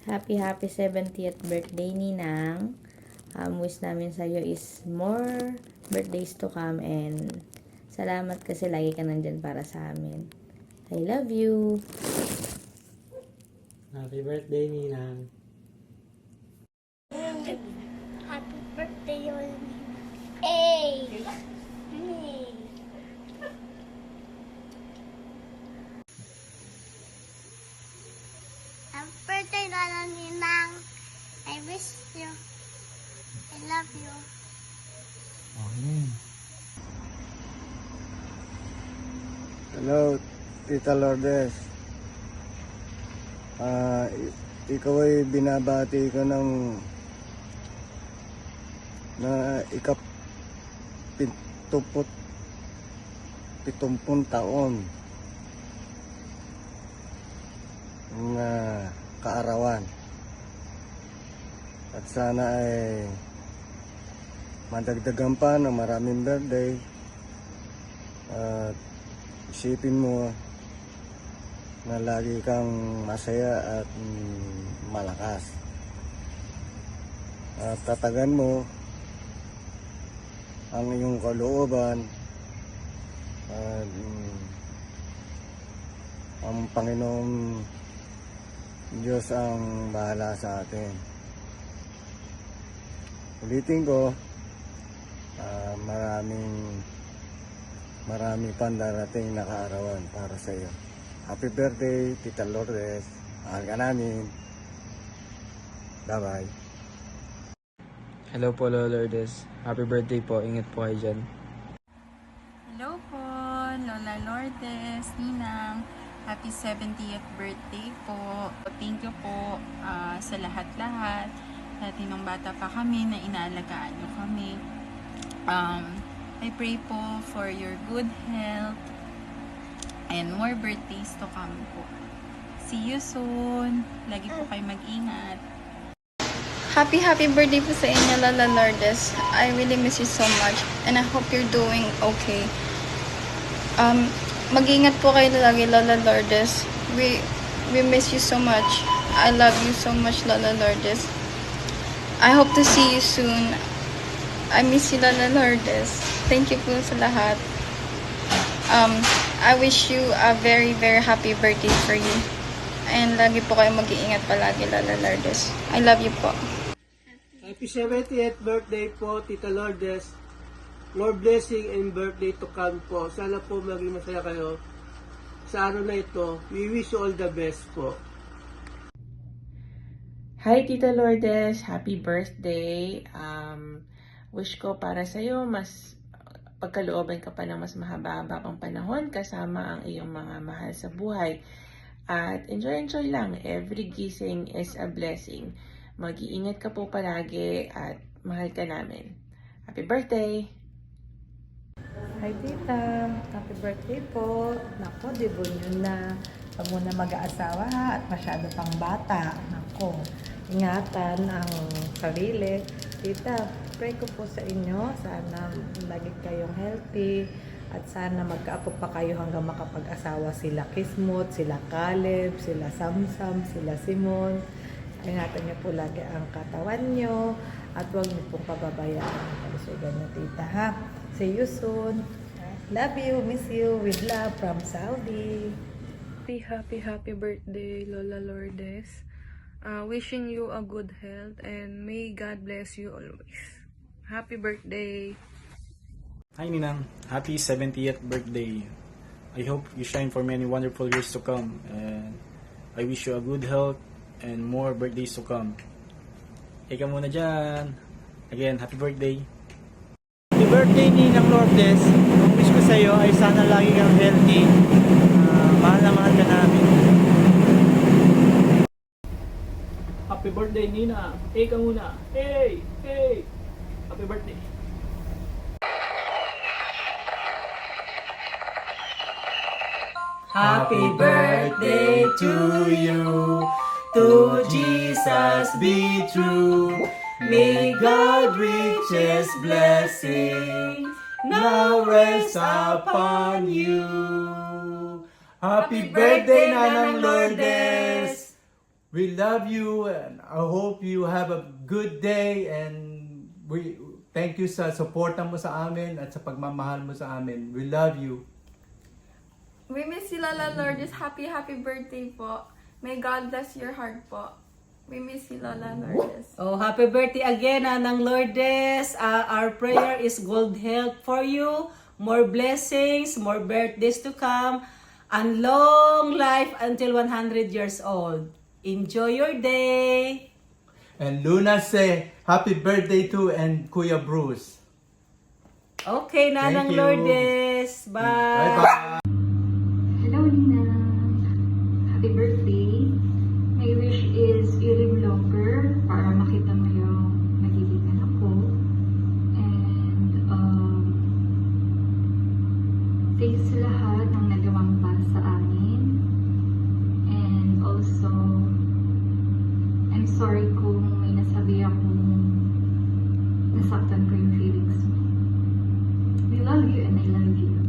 Happy 70th birthday, Ninang. Wish namin sa'yo is more birthdays to come and salamat kasi lagi ka nandyan para sa amin. I love you. Happy birthday, Ninang. Happy birthday, Olina. Hey! Hey! Happy birthday, Lola Ninang. I miss you. I love you. Okay. Hello, Tita Lourdes. Ikaw ay binabati ko ng na ika-70 taon ng kaarawan. At sana ay madagdagan pa ng maraming birthday. At isipin mo na lagi kang masaya at malakas. At tatagan mo ang iyong kalooban at ang Panginoong Diyos ang bahala sa atin. Ulitin ko, marami pang darating na kaarawan para sa iyo. Happy birthday, Tita Lourdes. Mahal ka namin. Bye-bye. Hello po, Lola Lourdes. Happy birthday po. Ingat po kayo dyan. Hello po, Lola Lourdes, Ninang. Happy 70th birthday po. Thank you po sa lahat-lahat. Dati nung bata pa kami na inaalagaan nyo kami. I pray po for your good health and more birthdays to come po. See you soon. Lagi po kayo mag-ingat. Happy birthday po sa inyo, Lola Lourdes. I really miss you so much and I hope you're doing okay. Mag-ingat po kayo lagi, Lola Lourdes. We miss you so much. I love you so much, Lola Lourdes. I hope to see you soon. I miss you, Lola Lourdes. Thank you po sa lahat. I wish you a very happy birthday for you. And lagi po kayo mag-iingat palagi, Lola Lourdes. I love you po. Happy 70th birthday po, Tita Lourdes. More blessing and birthday to come po. Sana po maging masaya kayo sa araw na ito. We wish you all the best po. Hi Tita Lourdes, happy birthday. Wish ko para sa'yo mas pagkalooban ka pa ng mas mahaba-haba pang panahon kasama ang iyong mga mahal sa buhay. At enjoy lang. Every gising is a blessing. Mag-iingat ka po palagi at mahal ka namin. Happy birthday! Hi tita, happy birthday po. Nako, debonyo na. Pag muna mag-aasawa ha, at masyado pang bata. Nako, ingatan ang sarili. Tita, pray ko po sa inyo. Sana lagi kayong healthy. At sana magkaapo pa kayo hanggang makapag-asawa sila Kismut, sila Caleb, sila Samsam, sila Simon. Ingatan niyo po lagi ang katawan niyo. At huwag niyo pong pababayaan ang kalusugan niyo, tita ha. See you soon. Love you, miss you, with love from Saudi. Happy birthday, Lola Lourdes. Wishing you a good health and may God bless you always. Happy birthday. Hi Ninang, happy 70th birthday. I hope you shine for many wonderful years to come and I wish you a good health and more birthdays to come. Ika muna dyan. Again, happy birthday. Happy birthday, Ninang Lourdes. Ang wish ko sa iyo ay sana lagi kang healthy. Mahal na mahal ka namin. Happy birthday, Nina. Hey ka muna. Hey! Happy birthday. Happy birthday to you. To Jesus be true. May God richest blessings now rest upon you. Happy birthday, Nanang Lourdes! We love you and I hope you have a good day and we thank you sa suporta mo sa amin at sa pagmamahal mo sa amin. We love you. We miss you, Lola Lourdes. Happy birthday po. May God bless your heart po. We miss you, Lola Lourdes. Oh, happy birthday again, Nanang Lourdes. Our prayer is good health for you, more blessings, more birthdays to come, and long life until 100 years old. Enjoy your day. And Luna say happy birthday to and Kuya Bruce. Okay, Nanang Thank you. Lourdes. Bye. Bye-bye. Hello, Nina. Happy birthday. My wish is you live longer para makita mo yung magiging anak ko. And thanks sa lahat ng nagawang para sa amin. And also, I'm sorry kung may nasabi akong nasaktan ko yung feelings mo. We love you and I love you.